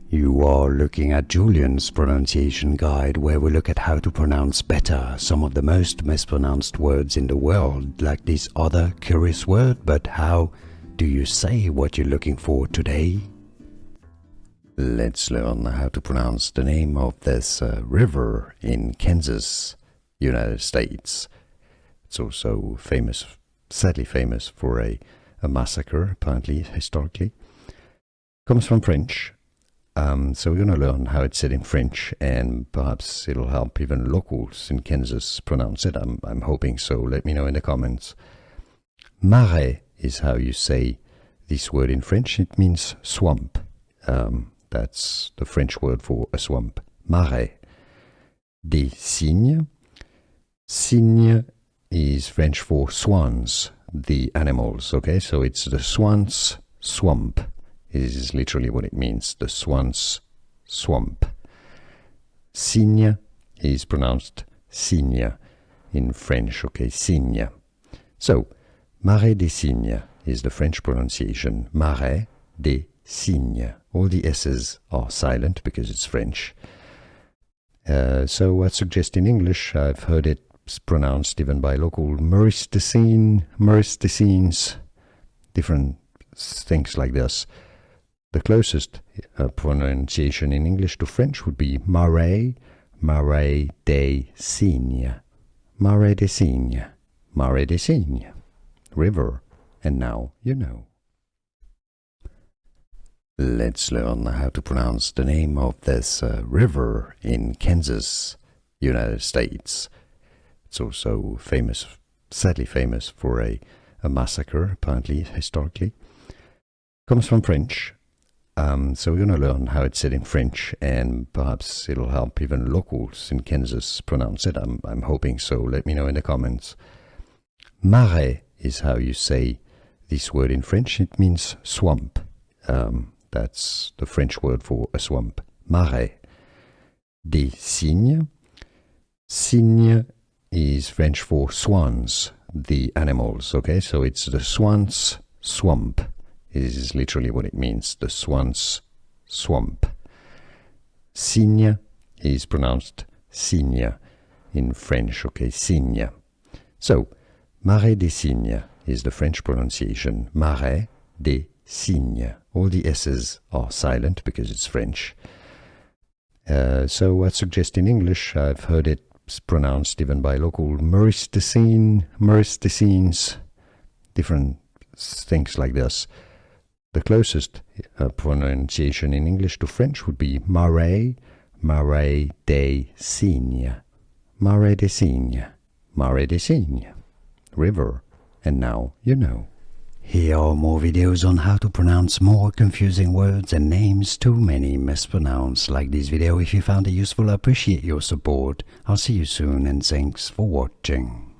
You are looking at Julian's pronunciation guide, where we look at how to pronounce better some of the most mispronounced words in the world, like this other curious word. But how do you say what you're looking for today? Let's learn how to pronounce the name of this river in Kansas, United States. It's also famous, sadly famous for a massacre, apparently, historically. Comes from French. So we're going to learn how it's said in French, and perhaps it'll help even locals in Kansas pronounce it. I'm hoping so. Let me know in the comments. Marais is how you say this word in French. It means swamp. That's the French word for a swamp. Marais. Des cygnes. Cygne is French for swans, the animals. Okay, so it's the swans swamp. It is literally what it means, the swans swamp. Cygne is pronounced Cygne in French, okay, Cygne. So, Marais des Cygnes is the French pronunciation, Marais des Cygnes. All the S's are silent because it's French. So I suggest in English, I've heard it pronounced even by local Marais des Cygnes, different things like this. The closest pronunciation in English to French would be Marais, Marais des Cygnes, Marais des Cygnes, Marais des Cygnes, river, and now you know. Let's learn how to pronounce the name of this river in Kansas, United States. It's also famous, sadly famous for a massacre, apparently, historically. Comes from French. So we're going to learn how it's said in French, and perhaps it'll help even locals in Kansas pronounce it. I'm hoping so. Let me know in the comments. Marais is how you say this word in French. It means swamp. That's the French word for a swamp. Marais. Des cygnes. Cygne is French for swans, the animals. Okay, so it's the swans swamp. It is literally what it means, the swans swamp. Cygne is pronounced Cygne in French, okay, Cygne. So, Marais des Cygnes is the French pronunciation, Marais des Cygnes. All the S's are silent because it's French. So I suggest in English, I've heard it pronounced even by local Marais des Cygnes, different things like this. The closest pronunciation in English to French would be Marais, Marais des Cygnes, Marais des Cygnes, Marais des Cygnes, river, and now you know. Here are more videos on how to pronounce more confusing words and names too many mispronounced. Like this video if you found it useful. I appreciate your support. I'll see you soon, and thanks for watching.